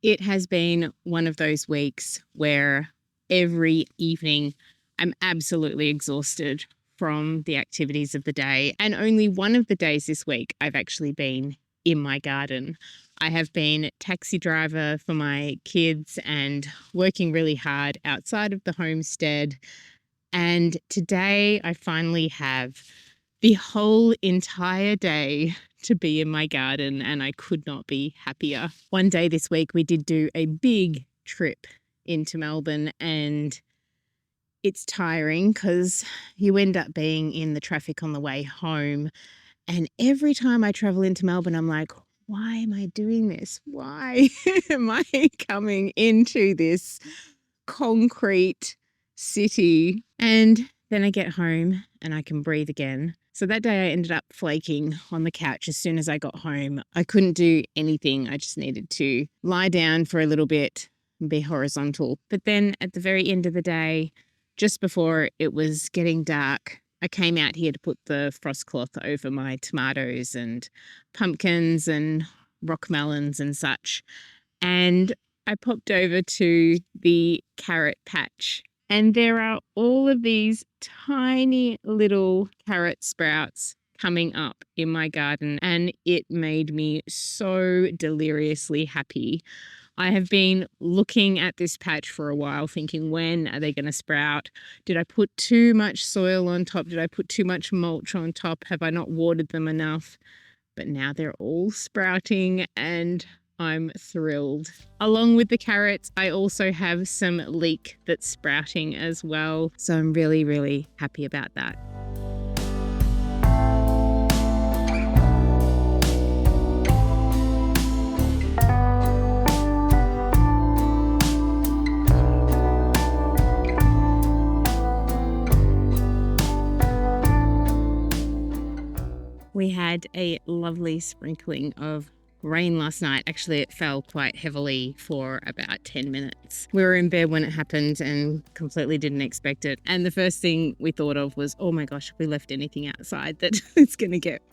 It has been one of those weeks where every evening I'm absolutely exhausted from the activities of the day. And only one of the days this week I've actually been in my garden. I have been taxi driver for my kids and working really hard outside of the homestead. And today I finally have the whole entire day to be in my garden, and I could not be happier. One day this week we did do a big trip into Melbourne, and it's tiring because you end up being in the traffic on the way home. And every time I travel into Melbourne, I'm like, why am I doing this? Why am I coming into this concrete city? And then I get home and I can breathe again. So that day I ended up flaking on the couch as soon as I got home. I couldn't do anything. I just needed to lie down for a little bit and be horizontal. But then at the very end of the day, just before it was getting dark, I came out here to put the frost cloth over my tomatoes and pumpkins and rock melons and such. And I popped over to the carrot patch, and there are all of these tiny little carrot sprouts coming up in my garden, and it made me so deliriously happy. I have been looking at this patch for a while thinking, when are they going to sprout? Did I put too much soil on top? Did I put too much mulch on top? Have I not watered them enough? But now they're all sprouting and I'm thrilled. Along with the carrots, I also have some leek that's sprouting as well. So I'm really, really happy about that. We had a lovely sprinkling of rain last night. Actually, it fell quite heavily for about 10 minutes. We were in bed when it happened and completely didn't expect it. And the first thing we thought of was, oh my gosh, if we left anything outside, that it's going to get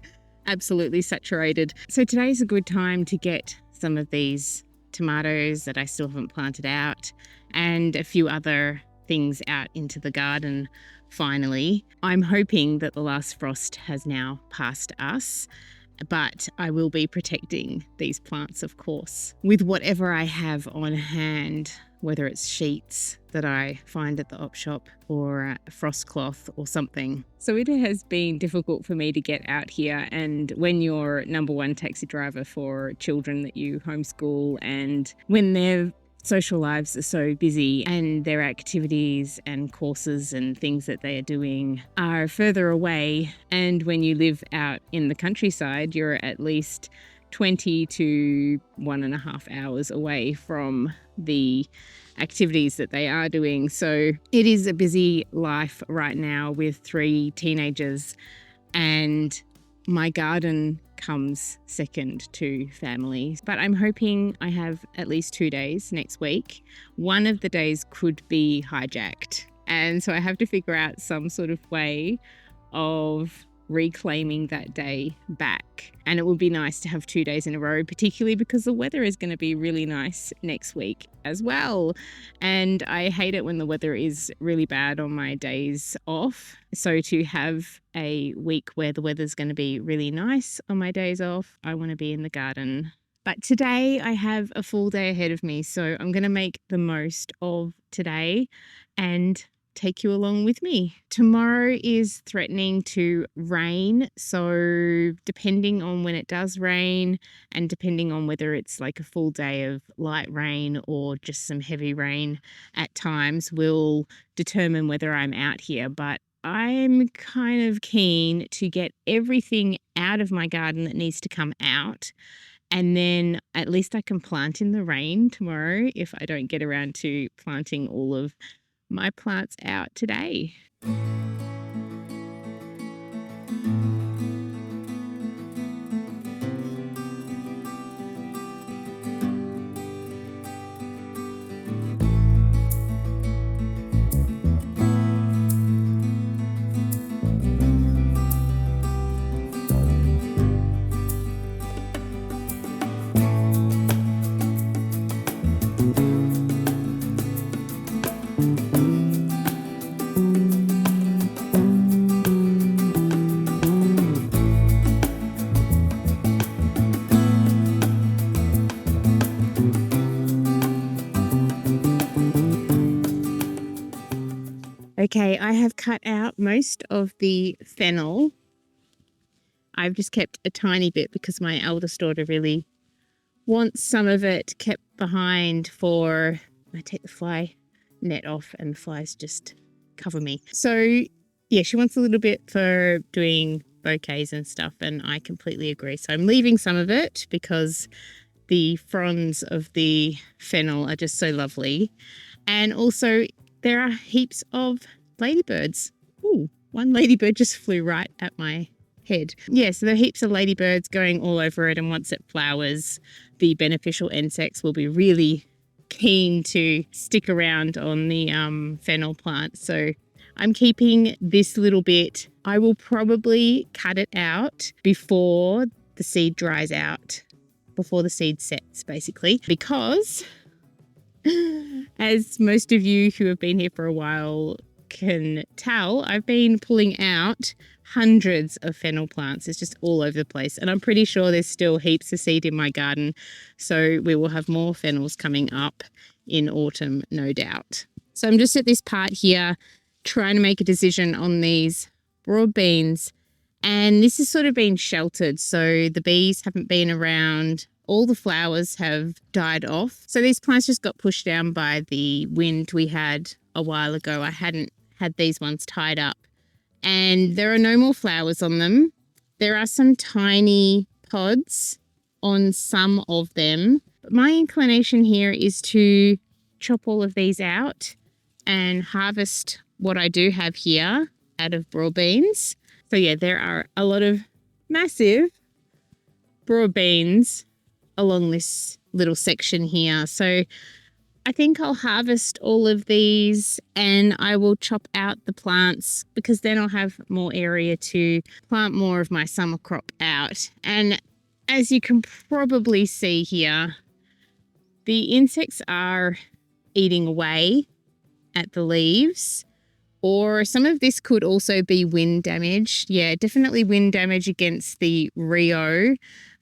absolutely saturated. So today's a good time to get some of these tomatoes that I still haven't planted out and a few other things out into the garden. Finally, I'm hoping that the last frost has now passed us, but I will be protecting these plants, of course, with whatever I have on hand, whether it's sheets that I find at the op shop or a frost cloth or something. So it has been difficult for me to get out here, and when you're number one taxi driver for children that you homeschool, and when their social lives are so busy and their activities and courses and things that they are doing are further away, and when you live out in the countryside, you're at least 20 to 1.5 hours away from the activities that they are doing. So it is a busy life right now with 3 teenagers, and my garden comes second to family. But I'm hoping I have at least 2 days next week. One of the days could be hijacked. And so I have to figure out some sort of way of reclaiming that day back. And it would be nice to have 2 days in a row, particularly because the weather is going to be really nice next week as well. And I hate it when the weather is really bad on my days off. So to have a week where the weather's going to be really nice on my days off, I want to be in the garden. But today I have a full day ahead of me, so I'm going to make the most of today and take you along with me. Tomorrow is threatening to rain, so depending on when it does rain and depending on whether it's like a full day of light rain or just some heavy rain at times will determine whether I'm out here. But I'm kind of keen to get everything out of my garden that needs to come out, and then at least I can plant in the rain tomorrow if I don't get around to planting all of my plants out today. Okay, I have cut out most of the fennel. I've just kept a tiny bit because my eldest daughter really wants some of it kept behind for, I take the fly net off and the flies just cover me. So yeah, she wants a little bit for doing bouquets and stuff, and I completely agree. So I'm leaving some of it because the fronds of the fennel are just so lovely. And also there are heaps of ladybirds. Ooh, one ladybird just flew right at my head. Yeah, so there are heaps of ladybirds going all over it, and once it flowers, the beneficial insects will be really keen to stick around on the fennel plant. So I'm keeping this little bit. I will probably cut it out before the seed dries out, before the seed sets, basically, because as most of you who have been here for a while can tell, I've been pulling out hundreds of fennel plants. It's just all over the place. And I'm pretty sure there's still heaps of seed in my garden. So we will have more fennels coming up in autumn, no doubt. So I'm just at this part here trying to make a decision on these broad beans. And this has sort of been sheltered. So the bees haven't been around. All the flowers have died off. So these plants just got pushed down by the wind we had a while ago. I hadn't had these ones tied up. And there are no more flowers on them. There are some tiny pods on some of them. But my inclination here is to chop all of these out and harvest what I do have here out of broad beans. So yeah, there are a lot of massive broad beans along this little section here. So I think I'll harvest all of these and I will chop out the plants because then I'll have more area to plant more of my summer crop out. And as you can probably see here, the insects are eating away at the leaves, or some of this could also be wind damage. Yeah, definitely wind damage against the Rio,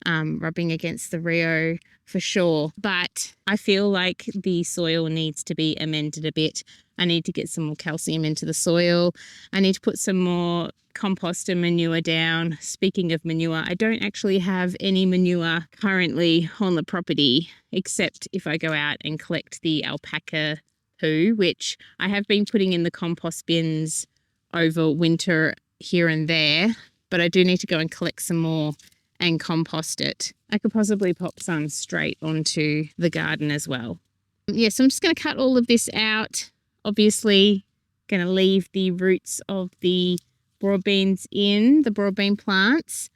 rubbing against the Rio for sure. But I feel like the soil needs to be amended a bit. I need to get some more calcium into the soil. I need to put some more compost and manure down. Speaking of manure, I don't actually have any manure currently on the property, except if I go out and collect the alpaca poo, which I have been putting in the compost bins over winter here and there, but I do need to go and collect some more and compost it. I could possibly pop some straight onto the garden as well. Yeah, so I'm just going to cut all of this out. Obviously, going to leave the roots of the broad beans in, the broad bean plants.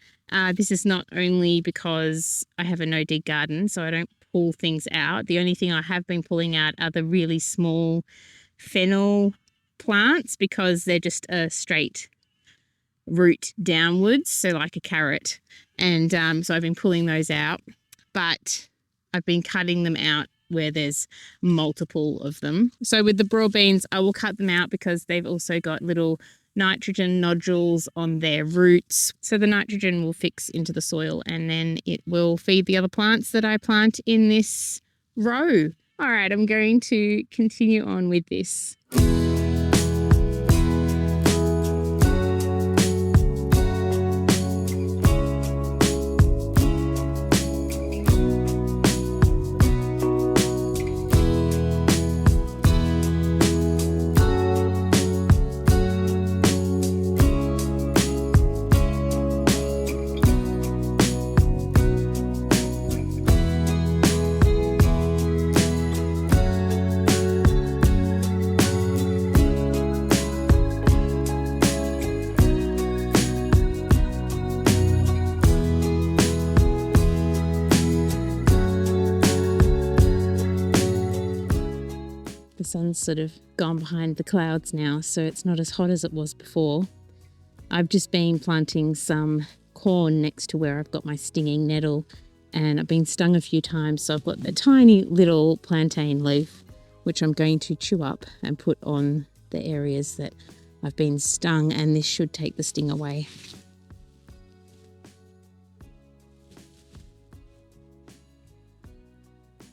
This is not only because I have a no-dig garden, so I don't pull things out. The only thing I have been pulling out are the really small fennel plants because they're just a straight root downwards, so like a carrot. And so I've been pulling those out, but I've been cutting them out where there's multiple of them. So with the broad beans, I will cut them out because they've also got little nitrogen nodules on their roots. So the nitrogen will fix into the soil and then it will feed the other plants that I plant in this row. All right, I'm going to continue on with this. The sun's sort of gone behind the clouds now, so it's not as hot as it was before. I've just been planting some corn next to where I've got my stinging nettle, and I've been stung a few times, so I've got a tiny little plantain leaf, which I'm going to chew up and put on the areas that I've been stung, and this should take the sting away.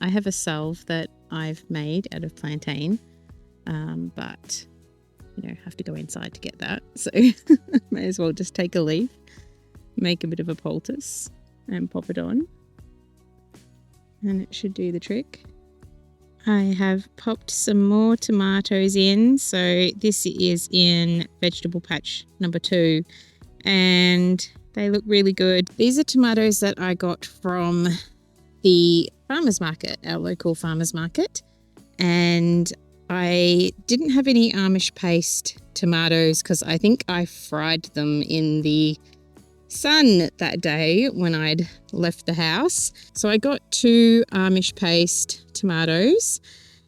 I have a salve that I've made out of plantain, but have to go inside to get that. So may as well just take a leaf, make a bit of a poultice and pop it on. And it should do the trick. I have popped some more tomatoes in. So this is in vegetable patch number 2 and they look really good. These are tomatoes that I got from the farmers market, our local farmers market. And I didn't have any Amish paste tomatoes because I think I fried them in the sun that day when I'd left the house. So I got 2 Amish paste tomatoes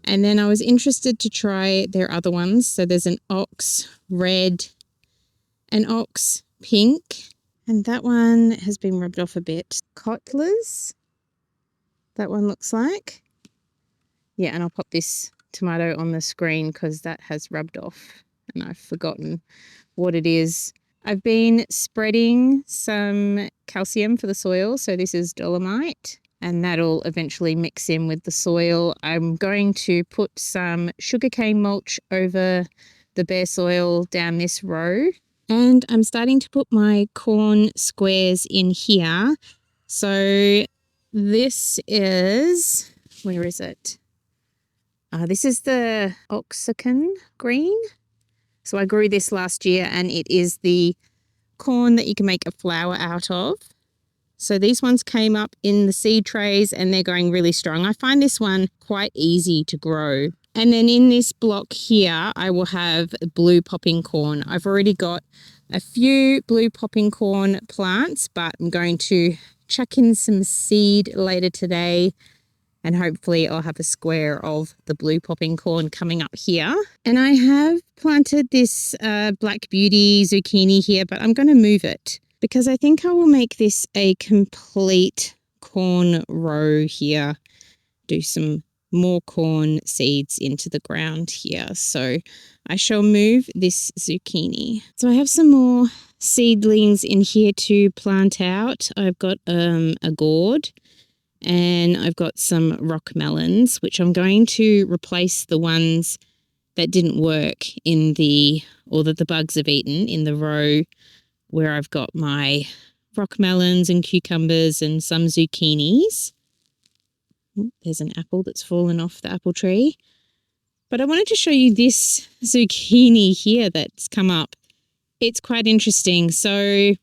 and then I was interested to try their other ones. So there's an ox red, an ox pink, and that one has been rubbed off a bit. Cotlers, that one looks like. Yeah, and I'll pop this tomato on the screen because that has rubbed off and I've forgotten what it is. I've been spreading some calcium for the soil. So this is dolomite and that'll eventually mix in with the soil. I'm going to put some sugarcane mulch over the bare soil down this row. And I'm starting to put my corn squares in here. So this is, where is it? This is the Oxacan green. So I grew this last year and it is the corn that you can make a flour out of. So these ones came up in the seed trays and they're going really strong. I find this one quite easy to grow. And then in this block here, I will have blue popping corn. I've already got a few blue popping corn plants, but I'm going to chuck in some seed later today. And hopefully I'll have a square of the blue popping corn coming up here. And I have planted this Black Beauty zucchini here, but I'm going to move it because I think I will make this a complete corn row here. Do some more corn seeds into the ground here. So I shall move this zucchini. So I have some more seedlings in here to plant out. I've got a gourd. And I've got some rock melons, which I'm going to replace the ones that didn't work in or that the bugs have eaten in the row where I've got my rock melons and cucumbers and some zucchinis. Oh, there's an apple that's fallen off the apple tree. But I wanted to show you this zucchini here that's come up. It's quite interesting. So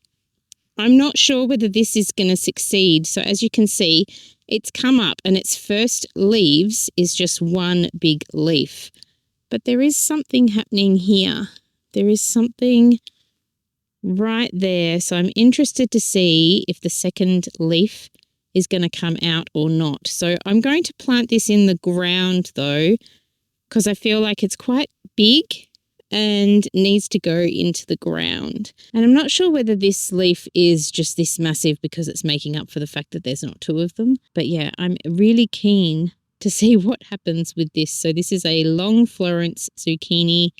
I'm not sure whether this is going to succeed. So as you can see, it's come up and its first leaves is just one big leaf. But there is something happening here. There is something right there. So I'm interested to see if the second leaf is going to come out or not. So I'm going to plant this in the ground though, because I feel like it's quite big and needs to go into the ground. And I'm not sure whether this leaf is just this massive because it's making up for the fact that there's not 2 of them. But yeah, I'm really keen to see what happens with this. So this is a long Florence zucchini.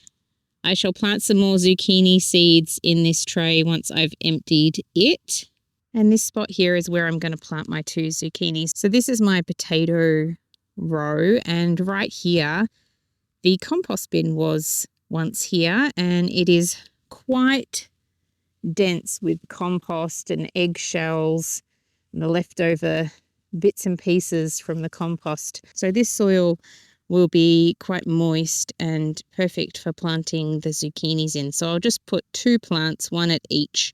I shall plant some more zucchini seeds in this tray once I've emptied it. And this spot here is where I'm going to plant my 2 zucchinis. So this is my potato row, and right here, the compost bin was once here, and it is quite dense with compost and eggshells and the leftover bits and pieces from the compost. So this soil will be quite moist and perfect for planting the zucchinis in. So I'll just put 2 plants, one at each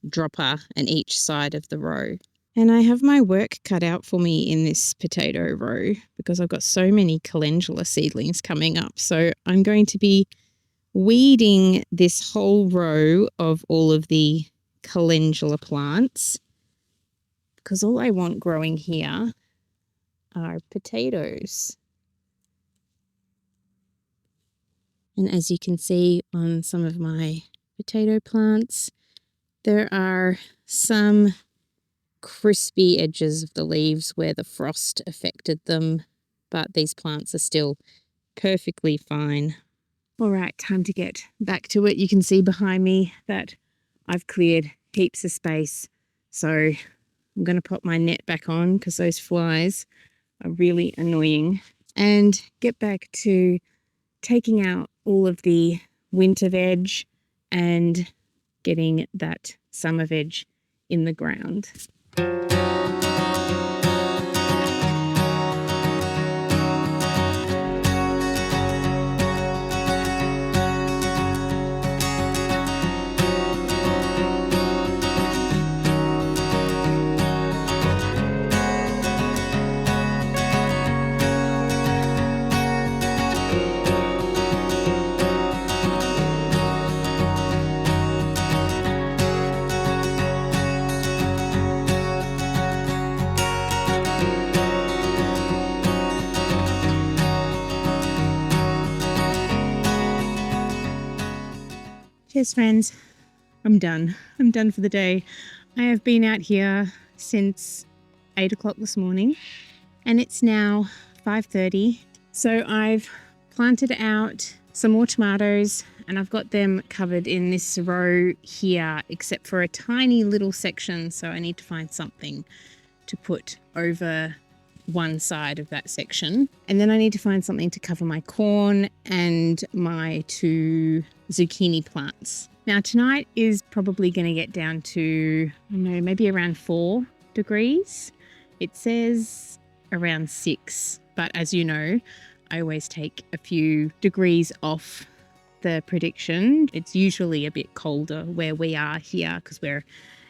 dropper and each side of the row. And I have my work cut out for me in this potato row because I've got so many calendula seedlings coming up. So I'm going to be weeding this whole row of all of the calendula plants because all I want growing here are potatoes. And as you can see on some of my potato plants, there are some crispy edges of the leaves where the frost affected them, but these plants are still perfectly fine. All right, time to get back to it. You can see behind me that I've cleared heaps of space. So I'm going to pop my net back on because those flies are really annoying, and get back to taking out all of the winter veg and getting that summer veg in the ground. Cheers, friends. I'm done. I'm done for the day. I have been out here since 8 o'clock this morning and it's now 5:30. So I've planted out some more tomatoes and I've got them covered in this row here, except for a tiny little section. So I need to find something to put over one side of that section. And then I need to find something to cover my corn and my 2 zucchini plants. Now tonight is probably going to get down to, I don't know, maybe around 4 degrees. It says around 6, but as you know, I always take a few degrees off the prediction. It's usually a bit colder where we are here because we're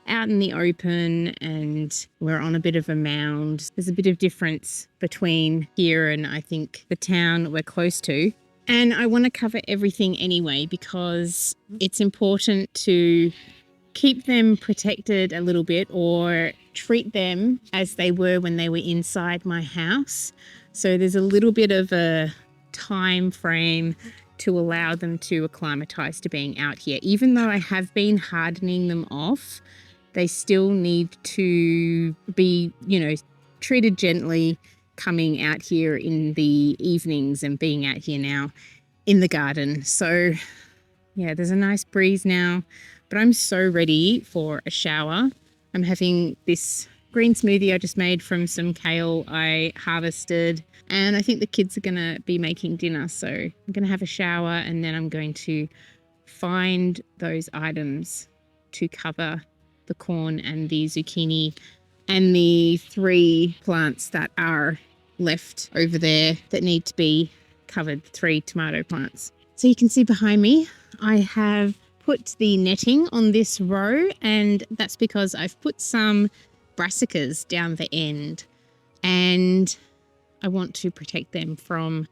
out in the open and we're on a bit of a mound. There's a bit of difference between here and I think the town we're close to. And I want to cover everything anyway because it's important to keep them protected a little bit or treat them as they were when they were inside my house. So there's a little bit of a time frame to allow them to acclimatize to being out here. Even though I have been hardening them off, they still need to be, treated gently coming out here in the evenings and being out here now in the garden. So yeah, there's a nice breeze now, but I'm so ready for a shower. I'm having this green smoothie I just made from some kale I harvested, and I think the kids are going to be making dinner. So I'm going to have a shower and then I'm going to find those items to cover the corn and the zucchini and the 3 plants that are left over there that need to be covered, 3 tomato plants. So you can see behind me, I have put the netting on this row, and that's because I've put some brassicas down the end and I want to protect them from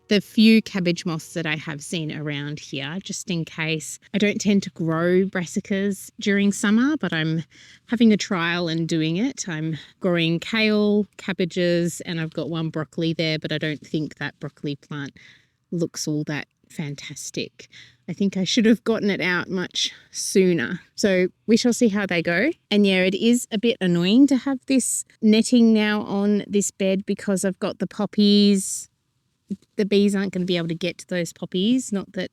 the few cabbage moths that I have seen around here, just in case. I don't tend to grow brassicas during summer, but I'm having a trial and doing it. I'm growing kale, cabbages, and I've got 1 broccoli there, but I don't think that broccoli plant looks all that fantastic. I think I should have gotten it out much sooner. So we shall see how they go. And yeah, it is a bit annoying to have this netting now on this bed because I've got the poppies. The bees aren't going to be able to get to those poppies. Not that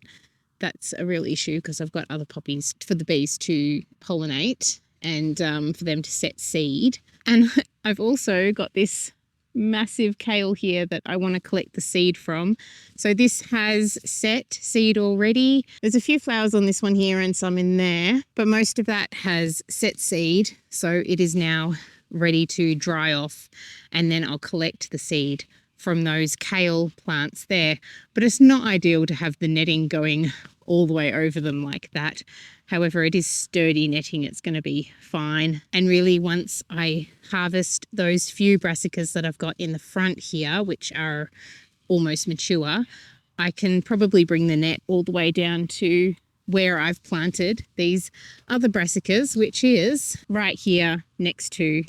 that's a real issue because I've got other poppies for the bees to pollinate and for them to set seed. And I've also got this massive kale here that I want to collect the seed from. So this has set seed already. There's a few flowers on this one here and some in there, but most of that has set seed. So it is now ready to dry off, and then I'll collect the seed from those kale plants there. But it's not ideal to have the netting going all the way over them like that. However, it is sturdy netting. It's going to be fine. And really, once I harvest those few brassicas that I've got in the front here, which are almost mature, I can probably bring the net all the way down to where I've planted these other brassicas, which is right here next to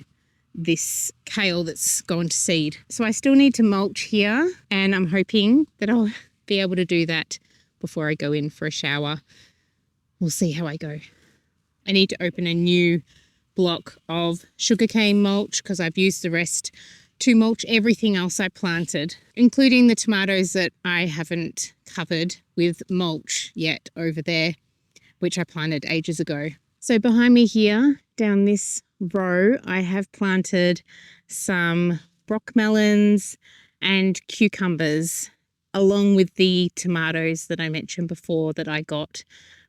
this kale that's gone to seed. So I still need to mulch here, and I'm hoping that I'll be able to do that before I go in for a shower. We'll see how I go. I need to open a new block of sugarcane mulch because I've used the rest to mulch everything else I planted, including the tomatoes that I haven't covered with mulch yet over there, which I planted ages ago. So behind me here, down this row, I have planted some brock melons and cucumbers. along with the tomatoes that I mentioned before that I got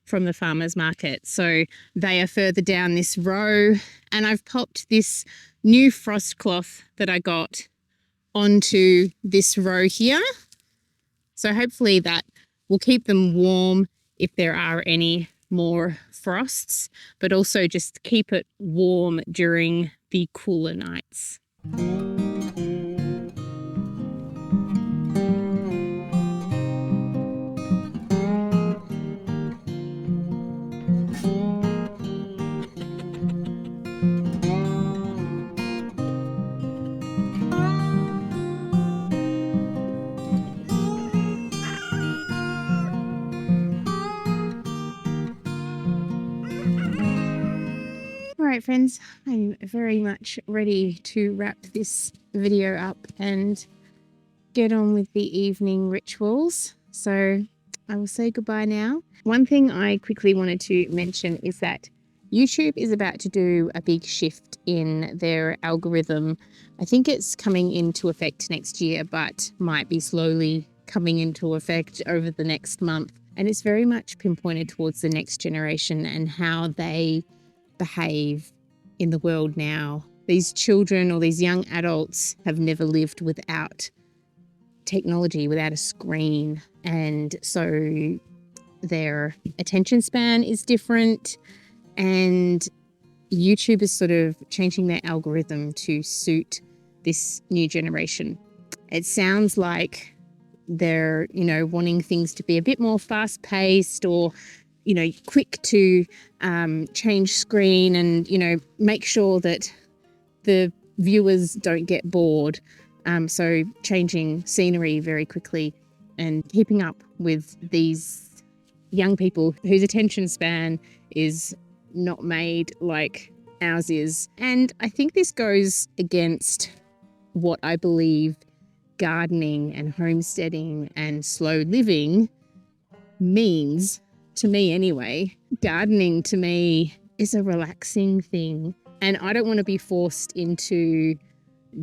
from the farmer's market. So they are further down this row, and I've popped this new frost cloth that I got onto this row here. So hopefully that will keep them warm if there are any more frosts, but also just keep it warm during the cooler nights. All right, friends, I'm very much ready to wrap this video up and get on with the evening rituals. So I will say goodbye now. One thing I quickly wanted to mention is that YouTube is about to do a big shift in their algorithm. I think it's coming into effect next year, but might be slowly coming into effect over the next month. And it's very much pinpointed towards the next generation and how they behave in the world now. These children or these young adults have never lived without technology, without a screen, and so their attention span is different, and YouTube is sort of changing their algorithm to suit this new generation. It sounds like they're, wanting things to be a bit more fast-paced or quick to change screen and, make sure that the viewers don't get bored. So changing scenery very quickly and keeping up with these young people whose attention span is not made like ours is. And I think this goes against what I believe gardening and homesteading and slow living means to me anyway. Gardening to me is a relaxing thing, and I don't want to be forced into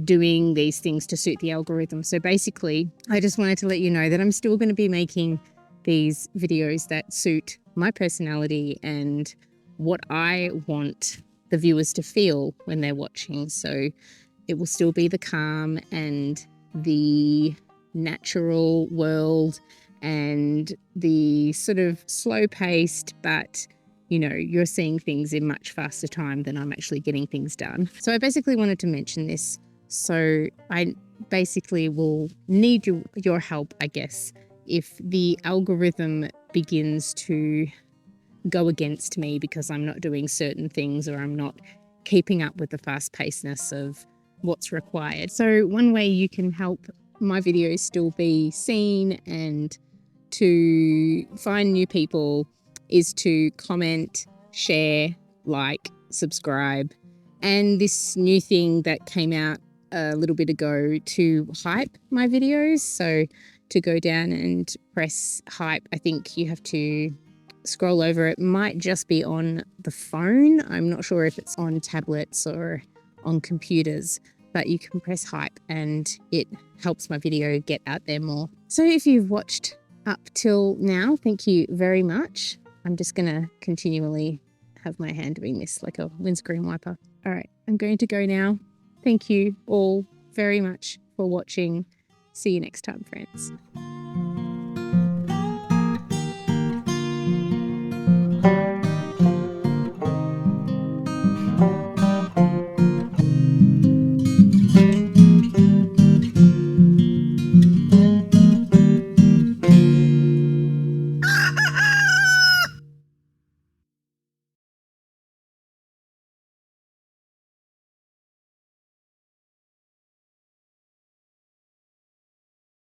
doing these things to suit the algorithm. So basically, I just wanted to let you know that I'm still going to be making these videos that suit my personality and what I want the viewers to feel when they're watching. So it will still be the calm and the natural world and the sort of slow-paced, but you're seeing things in much faster time than I'm actually getting things done. So I basically wanted to mention this. So I basically will need your help, I guess, if the algorithm begins to go against me because I'm not doing certain things or I'm not keeping up with the fast-pacedness of what's required. So one way you can help my videos still be seen and to find new people is to comment, share, like, subscribe. And this new thing that came out a little bit ago to hype my videos. So to go down and press hype, I think you have to scroll over. It might just be on the phone. I'm not sure if it's on tablets or on computers, but you can press hype and it helps my video get out there more. So if you've watched up till now, thank you very much. I'm just going to continually have my hand doing this like a windscreen wiper. All right, I'm going to go now. Thank you all very much for watching. See you next time, friends.